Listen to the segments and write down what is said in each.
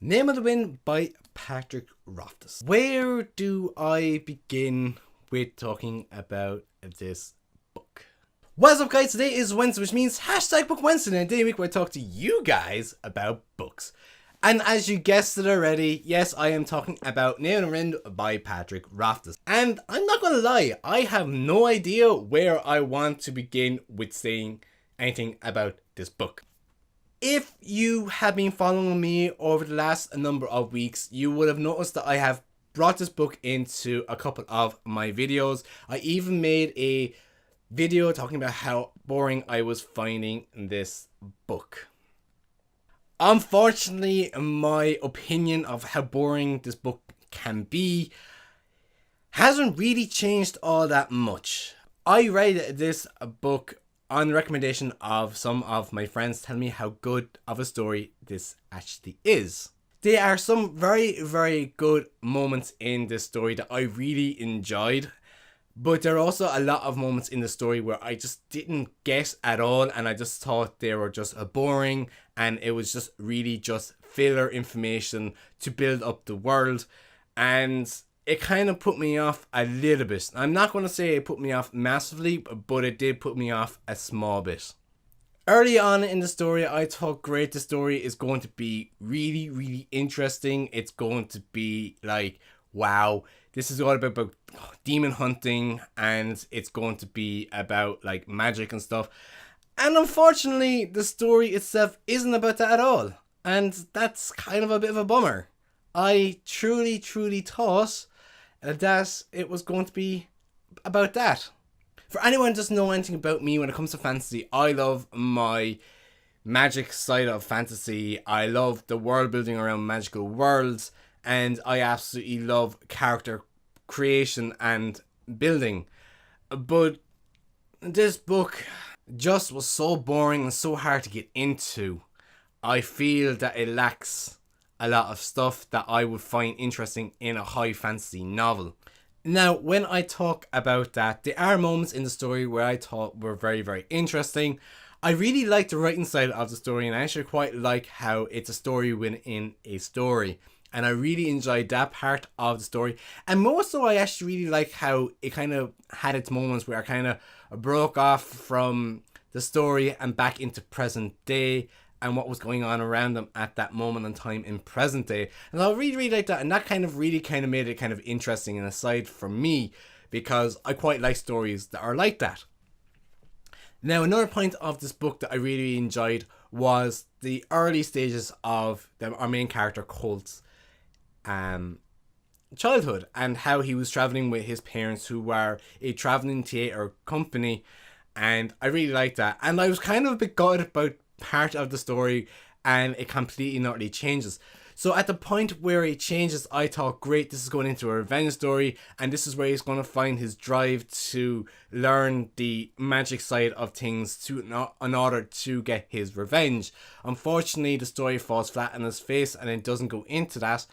Name of the Wind by Patrick Rothfuss. Where do I begin with talking about this book? What's up, guys? Today is Wednesday, which means hashtag Book Wednesday, and a day a week where I talk to you guys about books. And as you guessed it already, yes, I am talking about Name of the Wind by Patrick Rothfuss. And I'm not gonna lie, I have no idea where I want to begin with saying anything about this book. If you have been following me over the last number of weeks, you would have noticed that I have brought this book into a couple of my videos. I even made a video talking about how boring I was finding this book. Unfortunately, my opinion of how boring this book can be hasn't really changed all that much. I read this book on the recommendation of some of my friends telling me how good of a story this actually is. There are some very, very good moments in this story that I really enjoyed, but there are also a lot of moments in the story where I just didn't get at all, and I just thought they were just boring, and it was just really just filler information to build up the world, and it kind of put me off a little bit. I'm not going to say it put me off massively, but it did put me off a small bit. Early on in the story, I thought, great, the story is going to be really, really interesting. It's going to be like, wow, this is all about demon hunting, and it's going to be about like magic and stuff. And unfortunately, the story itself isn't about that at all. And that's kind of a bit of a bummer. I truly, truly thought that it was going to be about that. For anyone who doesn't know anything about me when it comes to fantasy, I love my magic side of fantasy. I love the world building around magical worlds, and I absolutely love character creation and building. But this book just was so boring and so hard to get into. I feel that it lacks a lot of stuff that I would find interesting in a high fantasy novel. Now, when I talk about that, there are moments in the story where I thought were very, very interesting. I really like the writing side of the story, and I actually quite like how it's a story within a story. And I really enjoyed that part of the story. And more so, I actually really like how it kind of had its moments where I kind of broke off from the story and back into present day and what was going on around them at that moment in time in present day. And I really, really like that. And that kind of really kind of made it kind of interesting and aside for me, because I quite like stories that are like that. Now, another point of this book that I really enjoyed was the early stages of our main character Colt's childhood, and how he was traveling with his parents, who were a traveling theater company. And I really liked that. And I was kind of a bit gutted about part of the story, and it completely not really changes. So at the point where it changes, I thought, great, this is going into a revenge story, and this is where he's going to find his drive to learn the magic side of things in order to get his revenge. Unfortunately, the story falls flat on his face, and it doesn't go into that.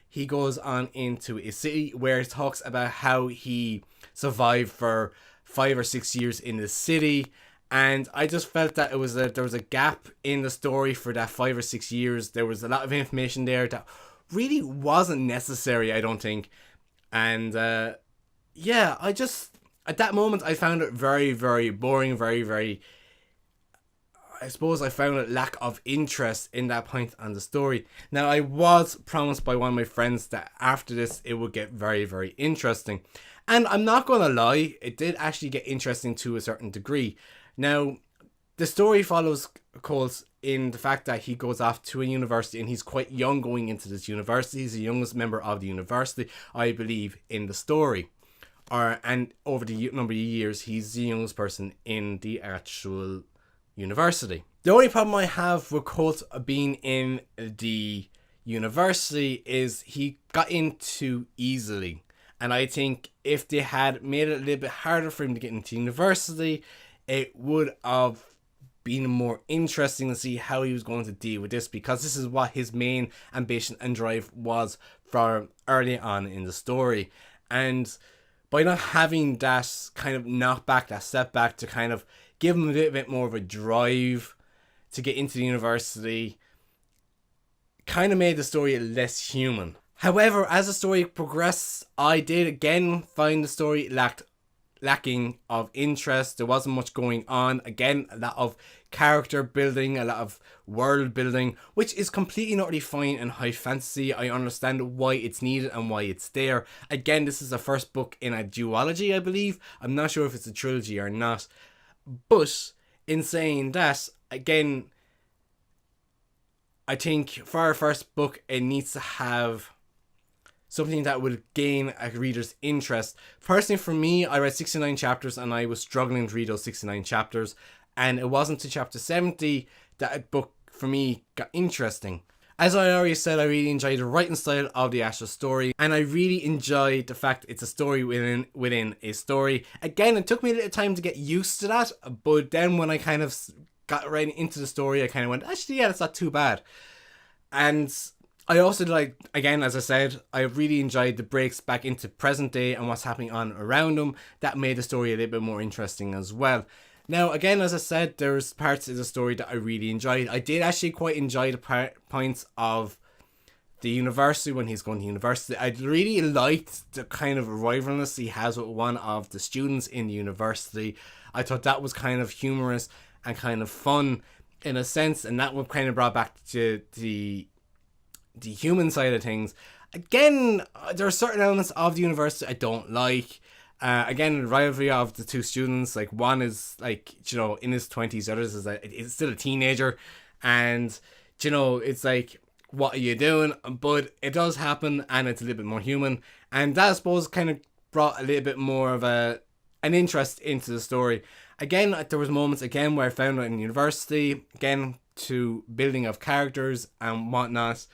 He goes on into a city where it talks about how he survived for 5 or 6 years in the city. And I just felt that there was a gap in the story for that 5 or 6 years. There was a lot of information there that really wasn't necessary, I don't think. And yeah, I just, at that moment, I found it very, very boring, very, very, I suppose I found a lack of interest in that point on the story. Now, I was promised by one of my friends that after this, it would get very, very interesting. And I'm not going to lie, it did actually get interesting to a certain degree. Now, the story follows Colt in the fact that he goes off to a university, and he's quite young going into this university. He's the youngest member of the university, I believe, in the story. And over the number of years, he's the youngest person in the actual university. The only problem I have with Colt being in the university is he got in too easily. And I think if they had made it a little bit harder for him to get into university, it would have been more interesting to see how he was going to deal with this, because this is what his main ambition and drive was from early on in the story. And by not having that kind of knockback, that setback to kind of give him a little bit more of a drive to get into the university, kind of made the story less human. However, as the story progressed, I did again find the story lacking of interest. There wasn't much going on. Again, a lot of character building, a lot of world building, which is completely and utterly fine in high fantasy. I understand why it's needed and why it's there. Again, this is the first book in a duology, I believe. I'm not sure if it's a trilogy or not. But in saying that, again, I think for our first book, it needs to have something that would gain a reader's interest. Personally, for me, I read 69 chapters and I was struggling to read those 69 chapters. And it wasn't to chapter 70 that a book, for me, got interesting. As I already said, I really enjoyed the writing style of the actual story. And I really enjoyed the fact it's a story within a story. Again, it took me a little time to get used to that. But then when I kind of got right into the story, I kind of went, actually, yeah, that's not too bad. And I also like, again, as I said, I really enjoyed the breaks back into present day and what's happening on around them. That made the story a little bit more interesting as well. Now, again, as I said, there's parts of the story that I really enjoyed. I did actually quite enjoy the points of the university when he's going to university. I really liked the kind of rivalness he has with one of the students in the university. I thought that was kind of humorous and kind of fun in a sense, and that would kind of brought back to the human side of things. Again, there are certain elements of the university I don't like. Again, the rivalry of the two students, like one is like, you know, in his 20s, others is like, it's still a teenager, and you know, it's like, what are you doing? But it does happen, and it's a little bit more human, and that I suppose kind of brought a little bit more of an interest into the story. Again, there was moments again where I found it in university, again to building of characters and whatnot.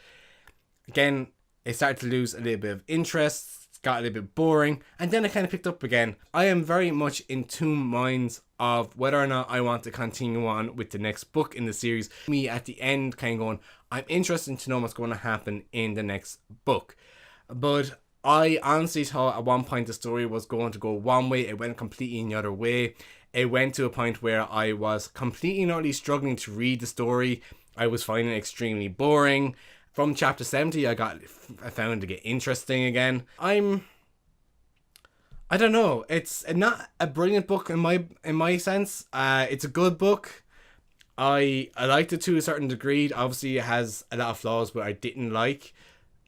Again, it started to lose a little bit of interest, got a little bit boring, and then it kind of picked up again. I am very much in two minds of whether or not I want to continue on with the next book in the series. Me at the end kind of going, I'm interested to know what's going to happen in the next book. But I honestly thought at one point the story was going to go one way, it went completely in the other way. It went to a point where I was completely and utterly struggling to read the story. I was finding it extremely boring. From chapter 70, I found it to get interesting again. I don't know. It's not a brilliant book in my sense. It's a good book. I liked it to a certain degree. Obviously, it has a lot of flaws, but I didn't like.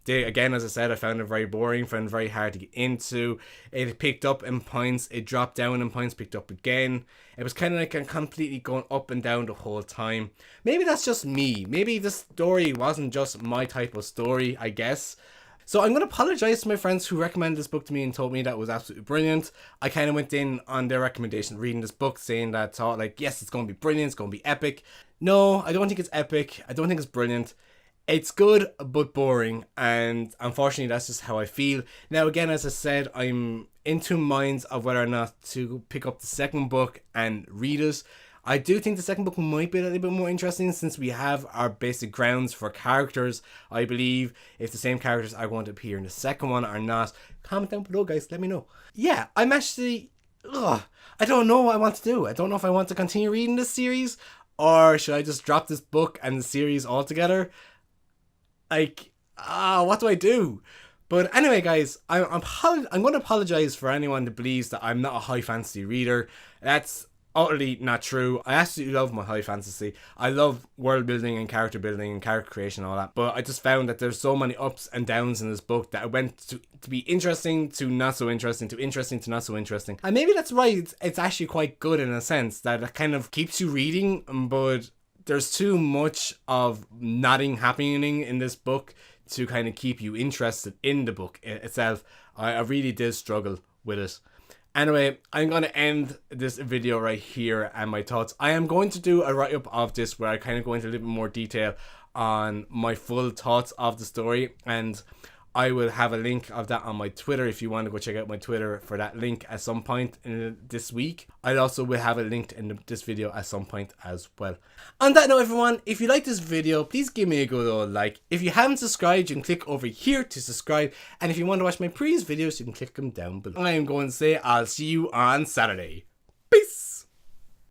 Again, as I said, I found it very boring, found it very hard to get into. It picked up in points, it dropped down in points, picked up again. It was kind of like completely going up and down the whole time. Maybe that's just me. Maybe this story wasn't just my type of story, I guess. So I'm going to apologize to my friends who recommended this book to me and told me that it was absolutely brilliant. I kind of went in on their recommendation reading this book saying that, thought like, yes, it's going to be brilliant, it's going to be epic. No, I don't think it's epic. I don't think it's brilliant. It's good, but boring, and unfortunately that's just how I feel. Now again, as I said, I'm in two minds of whether or not to pick up the second book and read it. I do think the second book might be a little bit more interesting since we have our basic grounds for characters. I believe if the same characters are going to appear in the second one or not. Comment down below, guys, let me know. Yeah, I'm actually... I don't know what I want to do. I don't know if I want to continue reading this series, or should I just drop this book and the series altogether? Like, what do I do? But anyway, guys, I'm going to apologize for anyone that believes that I'm not a high fantasy reader. That's utterly not true. I absolutely love my high fantasy. I love world building and character building and character creation and all that. But I just found that there's so many ups and downs in this book that it went to be interesting to not so interesting to interesting to not so interesting. And maybe that's right. It's actually quite good in a sense that it kind of keeps you reading, but there's too much of nothing happening in this book to kind of keep you interested in the book itself. I really did struggle with it. Anyway, I'm going to end this video right here and my thoughts. I am going to do a write-up of this where I kind of go into a little bit more detail on my full thoughts of the story, and I will have a link of that on my Twitter if you want to go check out my Twitter for that link at some point in this week. I also will have it linked in this video at some point as well. On that note, everyone, if you like this video, please give me a good old like. If you haven't subscribed, you can click over here to subscribe. And if you want to watch my previous videos, you can click them down below. I am going to say I'll see you on Saturday.